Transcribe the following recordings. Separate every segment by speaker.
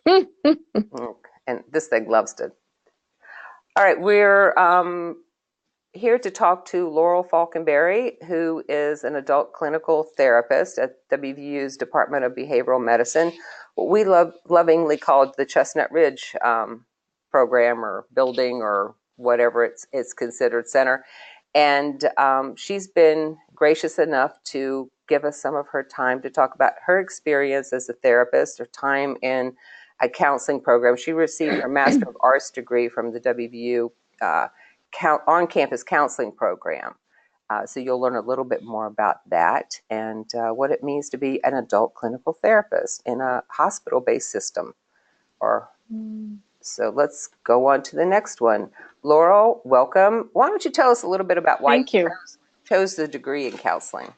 Speaker 1: And this thing loves to. All right, we're here to talk to Laurel Falkenberry, who is an adult clinical therapist at WVU's Department of Behavioral Medicine, what we lovingly called the Chestnut Ridge program or building or whatever it's considered center. And she's been gracious enough to give us some of her time to talk about her experience as a therapist, her time in a counseling program. She received her Master of Arts degree from the WVU on-campus counseling program. So you'll learn a little bit more about that and what it means to be an adult clinical therapist in a hospital-based system. So let's go on to the next one. Laurel, welcome. Why don't you tell us a little bit about why you chose the degree in counseling?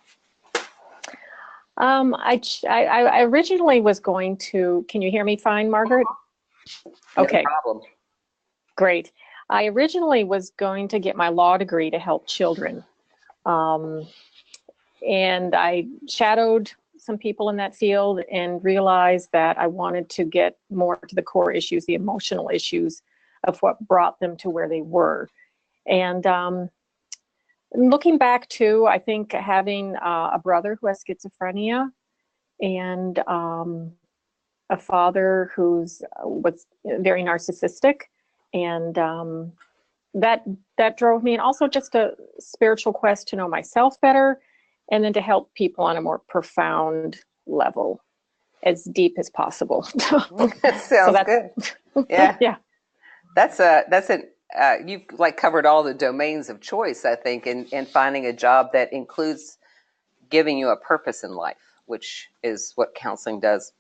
Speaker 2: I originally was going to, can you hear me fine, Margaret? Okay.
Speaker 1: No problem.
Speaker 2: Great. I originally was going to get my law degree to help children. And I shadowed some people in that field and realized that I wanted to get more to the core issues, the emotional issues of what brought them to where they were. And looking back too, I think having a brother who has schizophrenia and a father was very narcissistic, and that drove me, and also just a spiritual quest to know myself better, and then to help people on a more profound level, as deep as possible.
Speaker 1: That sounds good. Yeah.
Speaker 2: Yeah.
Speaker 1: You've like covered all the domains of choice, I think, in finding a job that includes giving you a purpose in life, which is what counseling does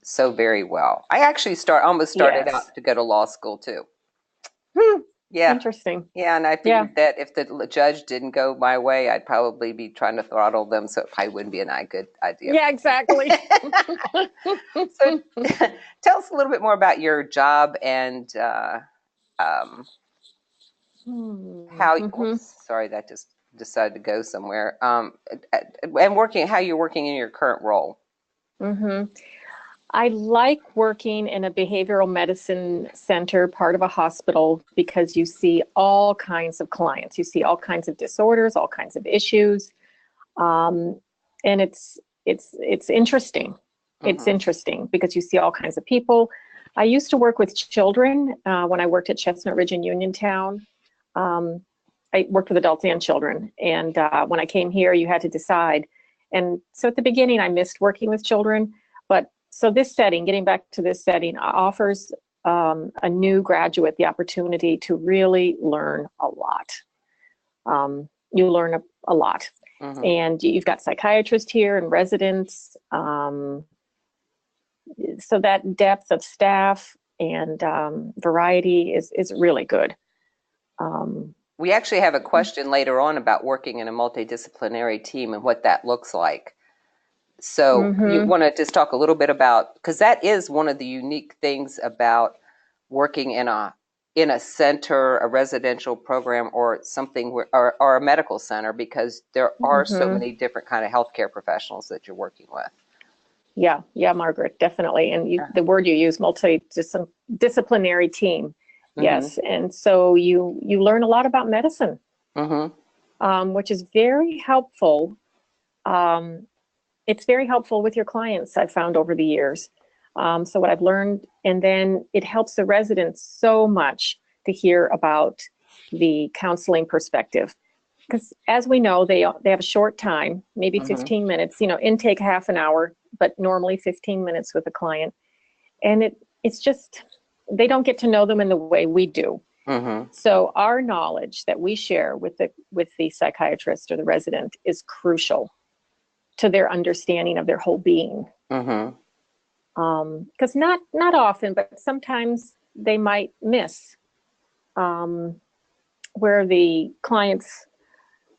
Speaker 1: so very well. I actually almost started out to go to law school too. Yeah.
Speaker 2: Interesting.
Speaker 1: Yeah, and I figured that if the judge didn't go my way, I'd probably be trying to throttle them, so it probably wouldn't be a good idea.
Speaker 2: Yeah, exactly.
Speaker 1: So tell us a little bit more about your job and sorry, that just decided to go somewhere. And how you're working in your current role.
Speaker 2: I like working in a behavioral medicine center, part of a hospital, because you see all kinds of clients. You see all kinds of disorders, all kinds of issues, and it's interesting. It's interesting because you see all kinds of people. I used to work with children when I worked at Chestnut Ridge in Uniontown. I worked with adults and children, and when I came here, you had to decide. And so at the beginning, I missed working with children, but so this setting, getting back to this setting, offers a new graduate the opportunity to really learn a lot. You learn a lot. And you've got psychiatrists here and residents. So that depth of staff and variety is really good.
Speaker 1: We actually have a question later on about working in a multidisciplinary team and what that looks like. So you want to just talk a little bit about, because that is one of the unique things about working in a center, a residential program, or something or a medical center, because there are so many different kind of healthcare professionals that you're working with.
Speaker 2: Yeah, Margaret, definitely. And the word you use, multidisciplinary team. Yes, and so you learn a lot about medicine, which is very helpful. It's very helpful with your clients, I've found over the years. So what I've learned, and then it helps the residents so much to hear about the counseling perspective. Because as we know, they have a short time, maybe 15 minutes, intake half an hour, but normally 15 minutes with a client. And it's just, they don't get to know them in the way we do. So our knowledge that we share with the psychiatrist or the resident is crucial to their understanding of their whole being. Because not often, but sometimes they might miss where the client's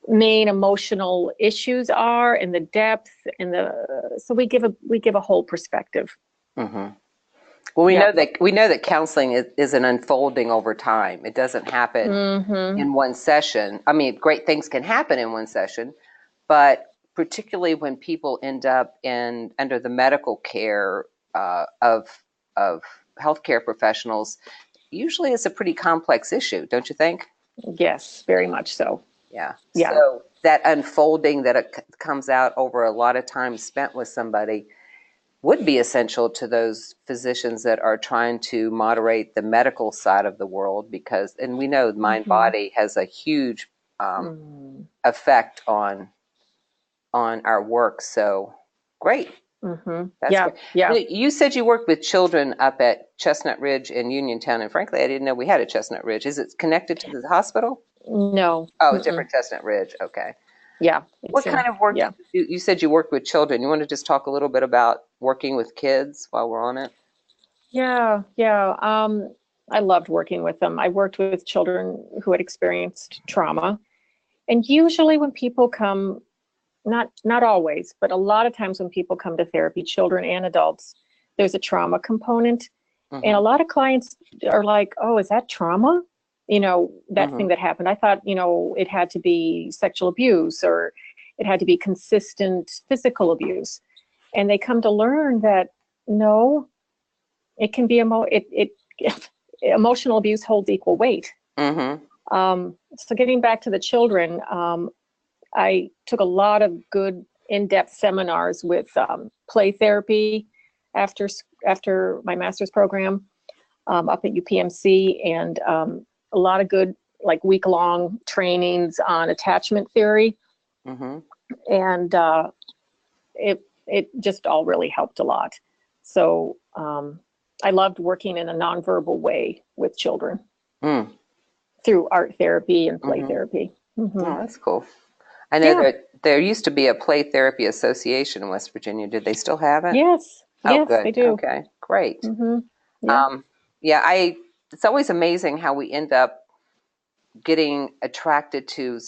Speaker 2: main emotional issues are, and the depth, and so we give a whole perspective.
Speaker 1: Well, we know that counseling is an unfolding over time. It doesn't happen in one session. I mean, great things can happen in one session, but particularly when people end up under the medical care of healthcare professionals, usually it's a pretty complex issue, don't you think?
Speaker 2: Yes, very much so.
Speaker 1: Yeah.
Speaker 2: Yeah.
Speaker 1: So that unfolding that it comes out over a lot of time spent with somebody would be essential to those physicians that are trying to moderate the medical side of the world, because, and we know mind
Speaker 2: Mm-hmm.
Speaker 1: body has a huge
Speaker 2: Mm.
Speaker 1: effect on our work. So great.
Speaker 2: Mm-hmm.
Speaker 1: That's
Speaker 2: Yeah.
Speaker 1: great.
Speaker 2: Yeah.
Speaker 1: You said you worked with children up at Chestnut Ridge in Uniontown, and frankly, I didn't know we had a Chestnut Ridge. Is it connected to the hospital?
Speaker 2: No.
Speaker 1: Oh, it's
Speaker 2: Mm-mm.
Speaker 1: different Chestnut Ridge. Okay.
Speaker 2: Yeah.
Speaker 1: What
Speaker 2: It's
Speaker 1: kind
Speaker 2: in.
Speaker 1: of work
Speaker 2: Yeah.
Speaker 1: did you do? You said you worked with children. You want to just talk a little bit about working with kids while we're on it?
Speaker 2: Yeah. Yeah. I loved working with them. I worked with children who had experienced trauma, and usually when people come, not always, but a lot of times when people come to therapy, children and adults, there's a trauma component. And a
Speaker 1: Mm-hmm.
Speaker 2: lot of clients are like, oh, is that trauma? That
Speaker 1: Mm-hmm.
Speaker 2: thing that happened. I thought, it had to be sexual abuse or it had to be consistent physical abuse. And they come to learn that no, it can be emotional abuse holds equal weight.
Speaker 1: Mm-hmm.
Speaker 2: So getting back to the children, I took a lot of good in-depth seminars with play therapy after after my master's program up at UPMC, and a lot of good like week-long trainings on attachment theory,
Speaker 1: Mm-hmm.
Speaker 2: and it just all really helped a lot. So I loved working in a nonverbal way with children
Speaker 1: Mm.
Speaker 2: through art therapy and play
Speaker 1: Mm-hmm.
Speaker 2: therapy. Mm-hmm.
Speaker 1: Oh, that's cool. I know
Speaker 2: Yeah.
Speaker 1: that there used to be a play therapy association in West Virginia. Did they still have it?
Speaker 2: Yes.
Speaker 1: Oh,
Speaker 2: Yes,
Speaker 1: good.
Speaker 2: they do.
Speaker 1: Okay, great.
Speaker 2: Mm-hmm. Yeah.
Speaker 1: Um, yeah, it's always amazing how we end up getting attracted to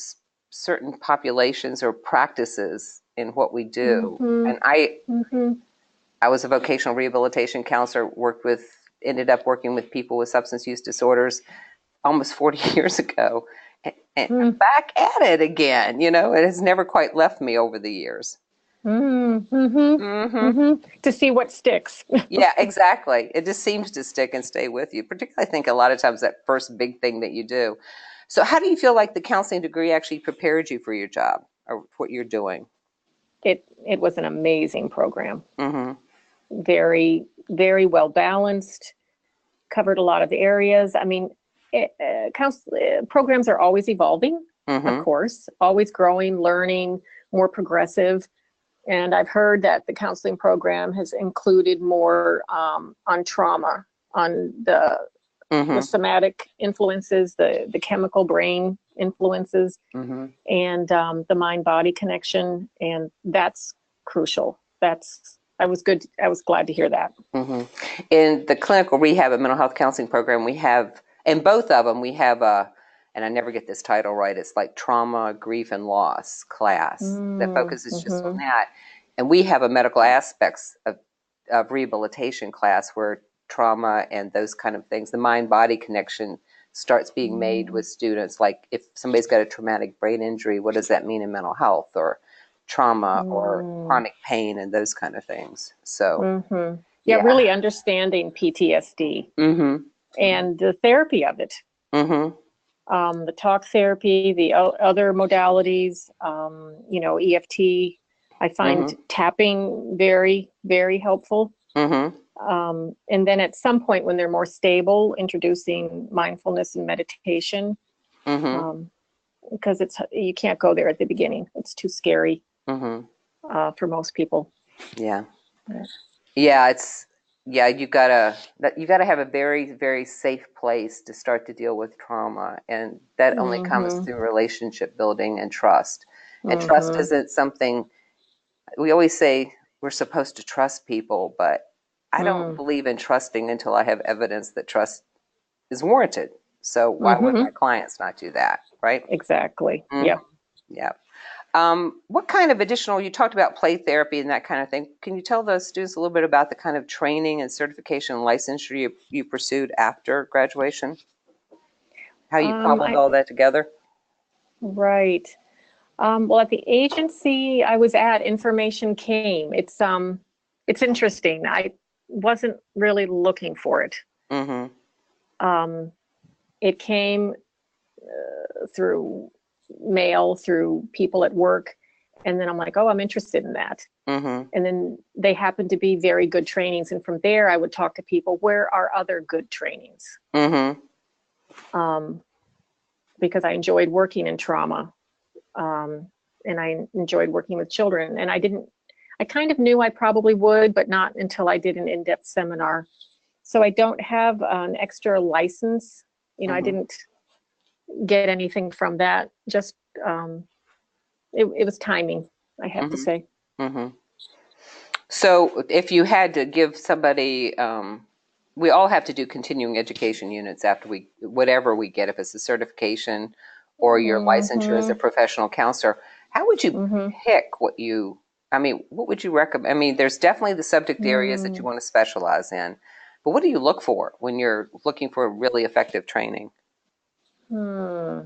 Speaker 1: certain populations or practices in what we do.
Speaker 2: Mm-hmm.
Speaker 1: And
Speaker 2: Mm-hmm.
Speaker 1: I was a vocational rehabilitation counselor, ended up working with people with substance use disorders almost 40 years ago. And I'm
Speaker 2: Mm-hmm.
Speaker 1: back at it again. It has never quite left me over the years.
Speaker 2: Mm-hmm.
Speaker 1: Hmm.
Speaker 2: Mm-hmm. To see what sticks.
Speaker 1: Yeah, exactly. It just seems to stick and stay with you, particularly I think a lot of times that first big thing that you do. So, how do you feel like the counseling degree actually prepared you for your job or what you're doing?
Speaker 2: It was an amazing program.
Speaker 1: Mm-hmm.
Speaker 2: Very, very well balanced, covered a lot of areas. I mean, programs are always evolving, of
Speaker 1: Mm-hmm.
Speaker 2: course, always growing, learning, more progressive. And I've heard that the counseling program has included more on trauma, on the
Speaker 1: Mm-hmm.
Speaker 2: somatic influences, the chemical brain influences,
Speaker 1: Mm-hmm.
Speaker 2: and the mind body connection. And that's crucial. I was glad to hear that.
Speaker 1: Mm-hmm. In the clinical rehab and mental health counseling program, we have, in both of them, we have and I never get this title right, it's like trauma, grief, and loss class that focuses just on
Speaker 2: Mm-hmm.
Speaker 1: that. And we have a medical aspects of rehabilitation class where trauma and those kind of things, the mind body connection starts being made with students. Like if somebody's got a traumatic brain injury, what does that mean in mental health, or trauma or
Speaker 2: Mm-hmm.
Speaker 1: chronic pain and those kind of things? So,
Speaker 2: Mm-hmm. Yeah,
Speaker 1: yeah.
Speaker 2: really understanding PTSD
Speaker 1: Mm-hmm.
Speaker 2: and the therapy of it.
Speaker 1: Mm-hmm.
Speaker 2: The talk therapy, the other modalities, EFT. I find
Speaker 1: Mm-hmm.
Speaker 2: tapping very, very helpful.
Speaker 1: Mm-hmm.
Speaker 2: And then at some point, when they're more stable, introducing mindfulness and meditation,
Speaker 1: Mm-hmm.
Speaker 2: um, because you can't go there at the beginning. It's too scary
Speaker 1: Mm-hmm.
Speaker 2: for most people.
Speaker 1: Yeah.
Speaker 2: Yeah.
Speaker 1: Yeah, you gotta have a very, very safe place to start to deal with trauma, and that only comes
Speaker 2: Mm-hmm.
Speaker 1: through relationship building and trust. And trust
Speaker 2: Mm-hmm.
Speaker 1: isn't something we always say we're supposed to trust people, but I don't
Speaker 2: Mm.
Speaker 1: believe in trusting until I have evidence that trust is warranted. So why would
Speaker 2: Mm-hmm.
Speaker 1: my clients not do that, right?
Speaker 2: Exactly.
Speaker 1: Mm-hmm.
Speaker 2: Yep.
Speaker 1: Yeah. What kind of additional, you talked about play therapy and that kind of thing. Can you tell the students a little bit about the kind of training and certification and licensure you pursued after graduation? How you cobbled
Speaker 2: I
Speaker 1: all that together?
Speaker 2: Right. Well, at the agency I was at, information came. It's interesting. wasn't really looking for it.
Speaker 1: Mm-hmm.
Speaker 2: It came through mail, through people at work. And then I'm like, oh, I'm interested in that.
Speaker 1: Mm-hmm.
Speaker 2: And then they happened to be very good trainings. And from there, I would talk to people, where are other good trainings?
Speaker 1: Mm-hmm.
Speaker 2: Because I enjoyed working in trauma. And I enjoyed working with children. And I kind of knew I probably would, but not until I did an in-depth seminar. So I don't have an extra license. I
Speaker 1: Mm-hmm.
Speaker 2: didn't get anything from that. Just, it was timing, I have to
Speaker 1: Mm-hmm.
Speaker 2: say.
Speaker 1: Mm-hmm. So if you had to give somebody, we all have to do continuing education units after whatever we get, if it's a certification or your licensure as a
Speaker 2: Mm-hmm.
Speaker 1: professional counselor. How would you
Speaker 2: Mm-hmm.
Speaker 1: pick what would you recommend? I mean, there's definitely the subject areas that you want to specialize in, but what do you look for when you're looking for really effective training?
Speaker 2: Hmm.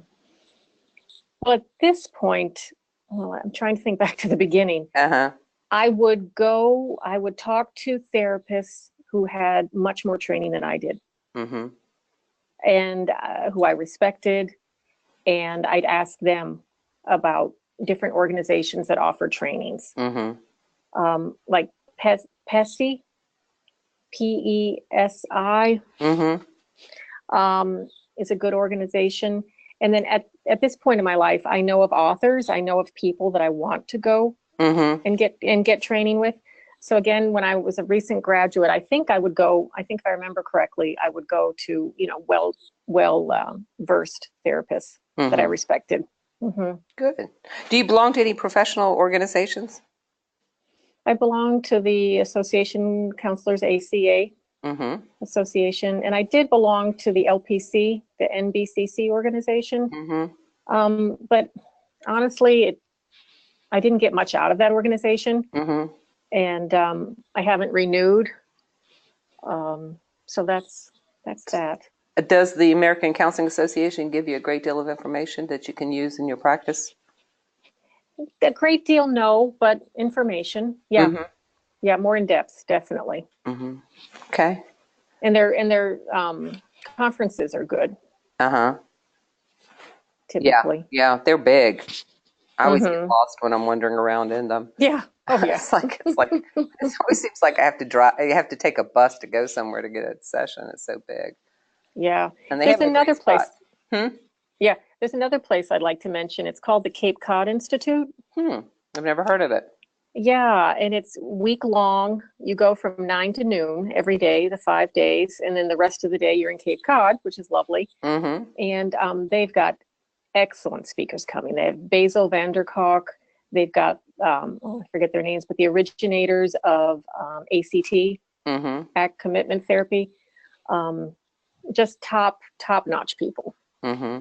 Speaker 2: Well, at this point, well, I'm trying to think back to the beginning.
Speaker 1: Uh-huh.
Speaker 2: I would talk to therapists who had much more training than I did,
Speaker 1: Mm-hmm.
Speaker 2: and who I respected, and I'd ask them about different organizations that offer trainings,
Speaker 1: Mm-hmm.
Speaker 2: like PESI, PESI,
Speaker 1: Mm-hmm.
Speaker 2: is a good organization. And then at this point in my life, I know of authors, I know of people that I want to go
Speaker 1: Mm-hmm.
Speaker 2: and get training with. So again, when I was a recent graduate, I think if I remember correctly, I would go to, well versed therapists that I
Speaker 1: Mm-hmm.
Speaker 2: respected. Hmm.
Speaker 1: Good. Do you belong to any professional organizations?
Speaker 2: I belong to the Association Counselors, ACA
Speaker 1: Mm-hmm.
Speaker 2: Association, and I did belong to the LPC, the NBCC organization.
Speaker 1: Mm-hmm.
Speaker 2: But honestly, I didn't get much out of that organization,
Speaker 1: Mm-hmm.
Speaker 2: and I haven't renewed. So that's that.
Speaker 1: Does the American Counseling Association give you a great deal of information that you can use in your practice?
Speaker 2: A great deal, no, but information, yeah,
Speaker 1: Mm-hmm.
Speaker 2: yeah, more in depth, definitely.
Speaker 1: Mm-hmm. Okay.
Speaker 2: And their conferences are good,
Speaker 1: Uh-huh. Yeah.
Speaker 2: typically.
Speaker 1: Yeah. They're big. I always get
Speaker 2: Hmm.
Speaker 1: lost when I'm wandering around in them.
Speaker 2: Yeah. Oh, yeah.
Speaker 1: It always seems like I have to drive. You have to take a bus to go somewhere to get a session. It's so big,
Speaker 2: Yeah.
Speaker 1: and they
Speaker 2: There's
Speaker 1: have a
Speaker 2: another
Speaker 1: great spot.
Speaker 2: place.
Speaker 1: Hmm.
Speaker 2: Yeah. There's another place I'd like to mention. It's called the Cape Cod Institute.
Speaker 1: Hmm. I've never heard of it.
Speaker 2: Yeah. And it's week long. You go from 9 to noon every day, the 5 days. And then the rest of the day you're in Cape Cod, which is lovely.
Speaker 1: Mm-hmm.
Speaker 2: And they've got excellent speakers coming. They have Basil Vanderkalk. They've got, I forget their names, but the originators of ACT,
Speaker 1: Mm-hmm.
Speaker 2: Act Commitment Therapy. Um, just top notch people.
Speaker 1: Mm-hmm.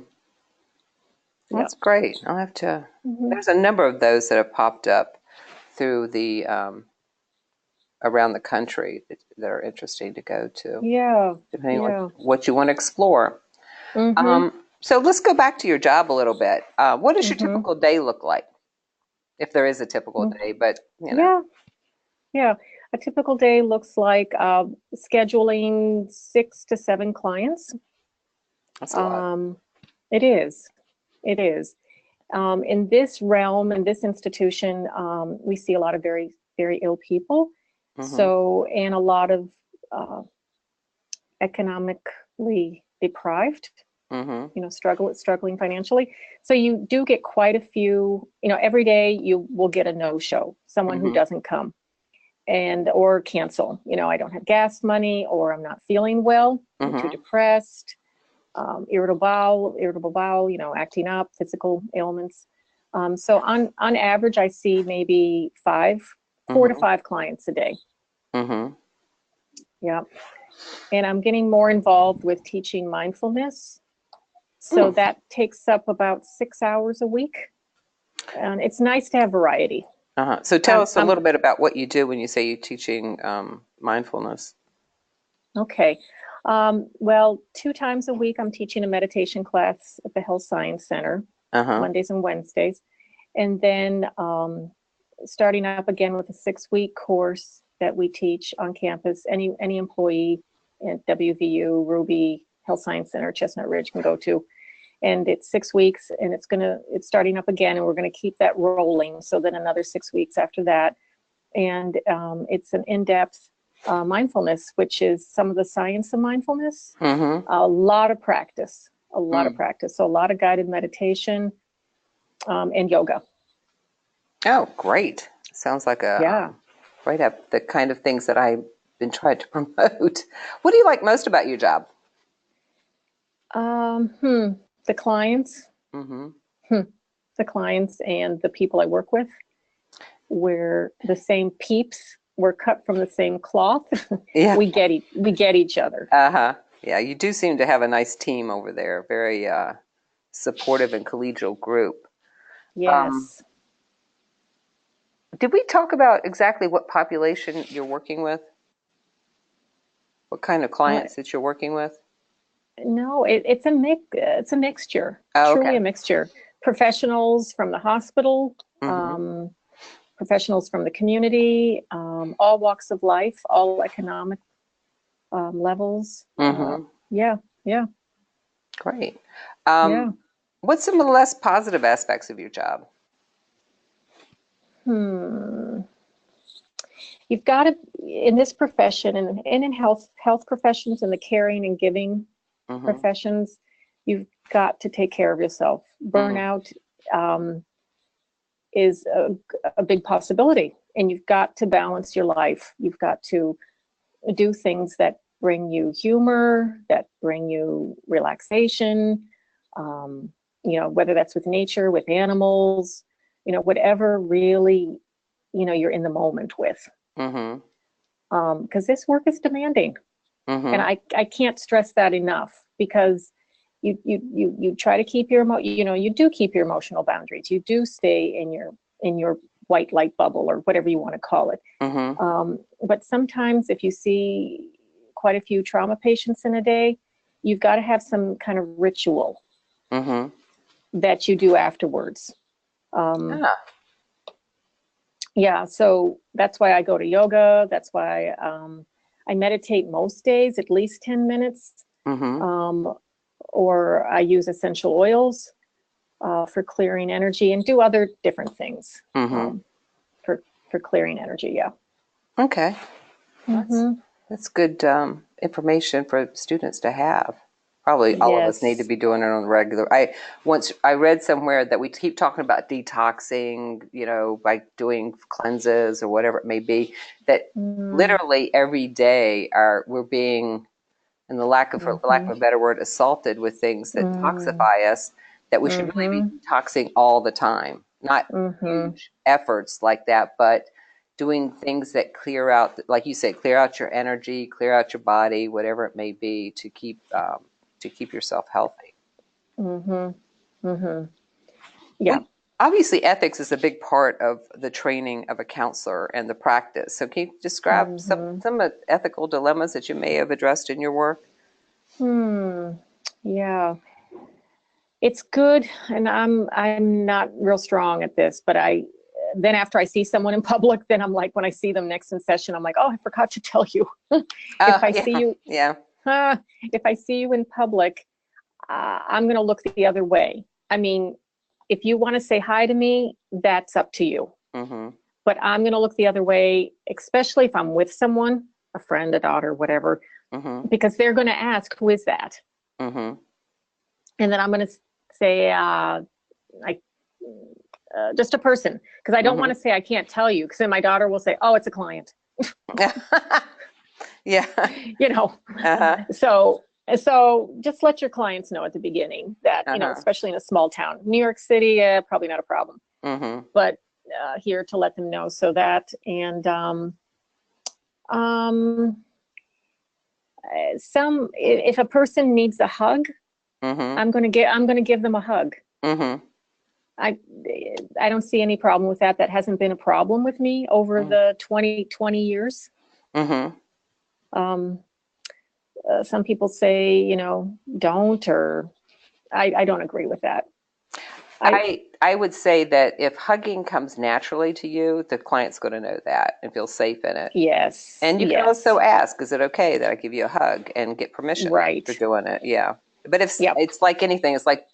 Speaker 2: Yeah.
Speaker 1: That's great. I'll have to.
Speaker 2: Hmm.
Speaker 1: There's a number of those that have popped up through the around the country that are interesting to go to,
Speaker 2: Yeah.
Speaker 1: depending on
Speaker 2: Yeah.
Speaker 1: what you want to explore.
Speaker 2: Hmm.
Speaker 1: So let's go back to your job a little bit. What does your
Speaker 2: Hmm.
Speaker 1: typical day look like, if there is a typical day? But
Speaker 2: Yeah. Yeah. A typical day looks like scheduling 6 to 7 clients.
Speaker 1: that's a lot.
Speaker 2: Um, it is. It is. In this realm, in this institution, we see a lot of very, very ill people.
Speaker 1: Mm-hmm.
Speaker 2: So, and a lot of uh, economically deprived,
Speaker 1: Mm-hmm.
Speaker 2: struggling financially. So you do get quite a few, every day you will get a no-show, someone who
Speaker 1: Mm-hmm.
Speaker 2: doesn't come or cancel. I don't have gas money, or I'm not feeling well, I'm too
Speaker 1: Mm-hmm.
Speaker 2: depressed, irritable bowel, acting up, physical ailments. So on average, I see maybe 4 to 5 clients a day.
Speaker 1: Mm-hmm.
Speaker 2: Yeah. And I'm getting more involved with teaching mindfulness. So that takes up about 6 hours a week. And it's nice to have variety.
Speaker 1: Uh-huh. So tell us a little bit about what you do when you say you're teaching mindfulness.
Speaker 2: Okay. Well, 2 times a week, I'm teaching a meditation class at the Health Science Center,
Speaker 1: Uh-huh.
Speaker 2: Mondays and Wednesdays. And then starting up again with a 6-week course that we teach on campus. Any employee at WVU, Ruby, Health Science Center, Chestnut Ridge can go to. And it's 6 weeks, and it's starting up again, and we're going to keep that rolling. So then another 6 weeks after that. And it's an in-depth mindfulness, which is some of the science of mindfulness.
Speaker 1: Mm-hmm.
Speaker 2: A lot of practice, So a lot of guided meditation and yoga.
Speaker 1: Oh, great. Sounds like right up the kind of things that I've been trying to promote. What do you like most about your job?
Speaker 2: The clients.
Speaker 1: Mm-hmm.
Speaker 2: The clients and the people I work with. We're the same peeps. We're cut from the same cloth.
Speaker 1: Yeah.
Speaker 2: We get each other.
Speaker 1: Uh-huh. Yeah, you do seem to have a nice team over there. Very supportive and collegial group.
Speaker 2: Yes.
Speaker 1: Did we talk about exactly what population you're working with? What kind of clients that you're working with?
Speaker 2: No, it's a mix. It's a mixture.
Speaker 1: Oh,
Speaker 2: Truly
Speaker 1: okay.
Speaker 2: a mixture. Professionals from the hospital,
Speaker 1: Mm-hmm.
Speaker 2: professionals from the community, all walks of life, all economic levels.
Speaker 1: Mm-hmm.
Speaker 2: Yeah.
Speaker 1: Great.
Speaker 2: Yeah.
Speaker 1: What's some of the less positive aspects of your job?
Speaker 2: You've got to, in this profession and in health professions and the caring and giving professions, you've got to take care of yourself. Burnout is a big possibility, and you've got to balance your life. You've got to do things that bring you humor, that bring you relaxation, whether that's with nature, with animals, whatever really, you're in the moment with. Because this work is demanding. And I can't stress that enough, because you try to keep you do keep your emotional boundaries. You do stay in your white light bubble, or whatever you want to call it. But sometimes if you see quite a few trauma patients in a day, you've got to have some kind of ritual that you do afterwards. Yeah, so that's why I go to yoga. That's why I meditate most days, at least 10 minutes. Or I use essential oils for clearing energy, and do other different things for clearing energy. Yeah.
Speaker 1: Okay. That's good information for students to have. Probably all of us need to be doing it on the regular. I read somewhere that we keep talking about detoxing, by doing cleanses or whatever it may be, that literally every day we're being, in the lack of a better word, assaulted with things that toxify us, that we should really be detoxing all the time. Not huge efforts like that, but doing things that clear out, like you say, clear out your energy, clear out your body, whatever it may be, to keep yourself healthy.
Speaker 2: Yeah.
Speaker 1: Obviously, ethics is a big part of the training of a counselor and the practice. So can you describe some of the ethical dilemmas that you may have addressed in your work?
Speaker 2: Yeah. It's good, and I'm not real strong at this, but then after I see someone in public, then I'm like, when I see them next in session, I'm like, oh, I forgot to tell you. If I see you in public, I'm going to look the other way. I mean, if you want to say hi to me, that's up to you. But I'm going to look the other way, especially if I'm with someone, a friend, a daughter, whatever, because they're going to ask, who is that? And then I'm going to say, just a person, because I don't want to say I can't tell you, because then my daughter will say, oh, it's a client.
Speaker 1: Yeah.
Speaker 2: So just let your clients know at the beginning that, especially in a small town. New York City, probably not a problem. But here, to let them know, so that, and if a person needs a hug, I'm going to give them a hug. I don't see any problem with that. That hasn't been a problem with me over the 20 years. Some people say, don't, or I don't agree with that. I
Speaker 1: I would say that if hugging comes naturally to you, the client's going to know that and feel safe in it.
Speaker 2: yes,
Speaker 1: And you can
Speaker 2: yes,
Speaker 1: also ask, is it okay that I give you a hug and get permission for
Speaker 2: right.
Speaker 1: doing it? Yeah. But if
Speaker 2: Yep.
Speaker 1: it's like anything, it's like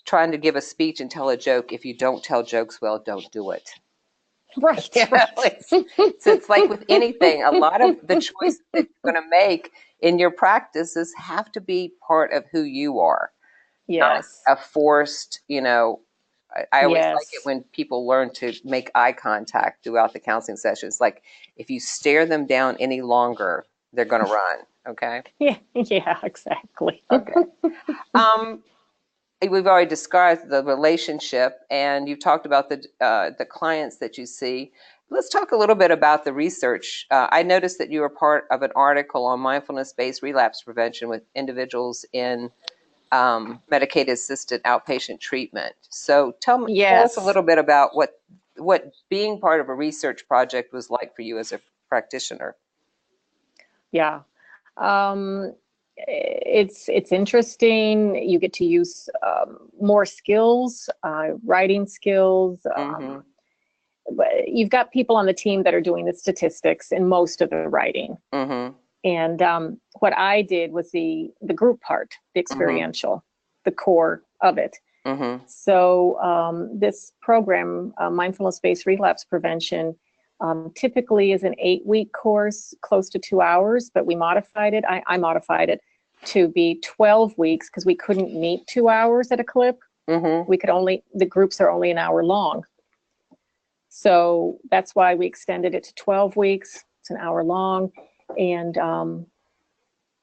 Speaker 1: trying to give a speech and tell a joke. If you don't tell jokes well, don't do it.
Speaker 2: Right,
Speaker 1: You know,
Speaker 2: right.
Speaker 1: it's like with anything, a lot of the choices that you're going to make in your practices have to be part of who you are, not
Speaker 2: Yes,
Speaker 1: a forced, I always like it
Speaker 2: yes.
Speaker 1: when people learn to make eye contact throughout the counseling sessions. Like if you stare them down any longer, they're going to run. Okay.
Speaker 2: Yeah, yeah, exactly.
Speaker 1: Okay. Um, we've already described the relationship, and you've talked about the clients that you see. Let's talk a little bit about the research. I noticed that you were part of an article on mindfulness-based relapse prevention with individuals in Medicaid-assisted outpatient treatment. So tell us a
Speaker 2: Yes,
Speaker 1: little bit about what being part of a research project was like for you as a practitioner.
Speaker 2: yeah. It's interesting. You get to use more skills, writing skills.
Speaker 1: Mm-hmm.
Speaker 2: But you've got people on the team that are doing the statistics and most of the writing.
Speaker 1: Mm-hmm.
Speaker 2: And what I did was the group part, the
Speaker 1: Mm-hmm.
Speaker 2: experiential, the core of it.
Speaker 1: Mm-hmm.
Speaker 2: So this program, mindfulness-based relapse prevention, typically is an 8-week course, close to 2 hours, but we modified it. I modified it to be 12 weeks because we couldn't meet 2 hours at a clip.
Speaker 1: Mm-hmm.
Speaker 2: The groups are only an hour long. So that's why we extended it to 12 weeks. It's an hour long. And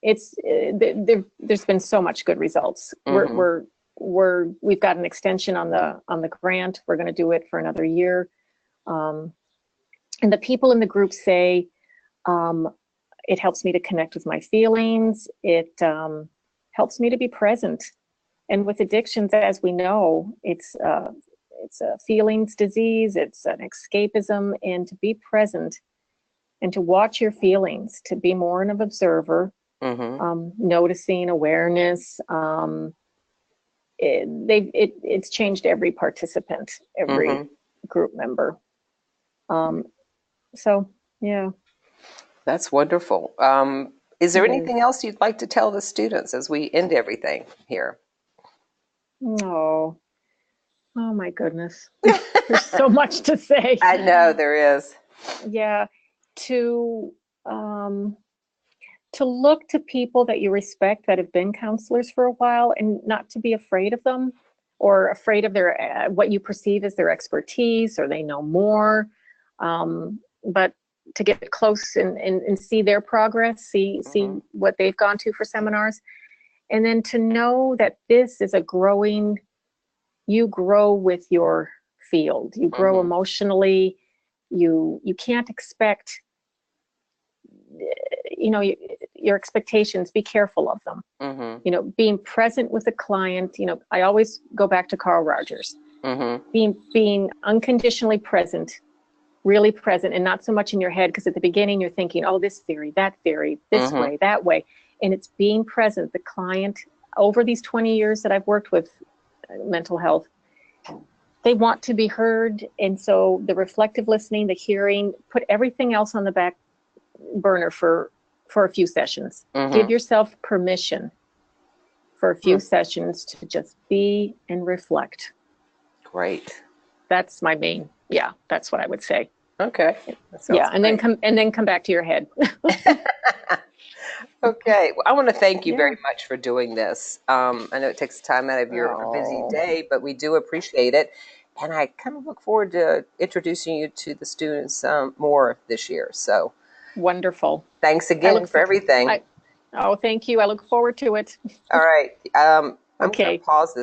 Speaker 2: there's been so much good results.
Speaker 1: Mm-hmm.
Speaker 2: We've got an extension on the grant. We're going to do it for another year. And the people in the group say, it helps me to connect with my feelings. It helps me to be present. And with addictions, as we know, it's a feelings disease. It's an escapism, and to be present and to watch your feelings, to be more of an observer,
Speaker 1: Mm-hmm.
Speaker 2: noticing, awareness. It's changed every participant, every
Speaker 1: Mm-hmm.
Speaker 2: group member. So yeah,
Speaker 1: That's wonderful. Is there
Speaker 2: it is.
Speaker 1: anything else you'd like to tell the students as we end everything here?
Speaker 2: Oh, oh my goodness. There's so much to say.
Speaker 1: I know there is.
Speaker 2: Yeah, to um, to look to people that you respect that have been counselors for a while, and not to be afraid of them or afraid of their what you perceive as their expertise, or they know more, but to get close and see their progress, see
Speaker 1: Mm-hmm.
Speaker 2: what they've gone to for seminars, and then to know that this is a growing, you grow with your field, you grow
Speaker 1: Mm-hmm.
Speaker 2: emotionally. You can't expect, your expectations, be careful of them.
Speaker 1: Mm-hmm.
Speaker 2: Being present with the client. I always go back to Carl Rogers.
Speaker 1: Mm-hmm.
Speaker 2: Being unconditionally present, really present, and not so much in your head, because at the beginning you're thinking, oh, this theory, that theory, this
Speaker 1: Mm-hmm.
Speaker 2: way, that way. And it's being present. The client, over these 20 years that I've worked with mental health, they want to be heard. And so the reflective listening, the hearing, put everything else on the back burner for a few sessions. Give
Speaker 1: Mm-hmm.
Speaker 2: yourself permission for a few
Speaker 1: Hmm.
Speaker 2: sessions to just be and reflect.
Speaker 1: Great.
Speaker 2: That's my main, yeah, that's what I would say.
Speaker 1: Okay. That
Speaker 2: Yeah,
Speaker 1: sounds
Speaker 2: and
Speaker 1: great.
Speaker 2: then come back to your head.
Speaker 1: Okay. Well, I want to thank you
Speaker 2: Yeah.
Speaker 1: very much for doing this. I know it takes time out of your busy
Speaker 2: Oh,
Speaker 1: day, but we do appreciate it. And I kind of look forward to introducing you to the students more this year. So
Speaker 2: wonderful.
Speaker 1: thanks
Speaker 2: I
Speaker 1: again
Speaker 2: look
Speaker 1: for
Speaker 2: for
Speaker 1: everything.
Speaker 2: I Oh, thank you. I look forward to it.
Speaker 1: All right. I'm going to
Speaker 2: Okay.
Speaker 1: pause this.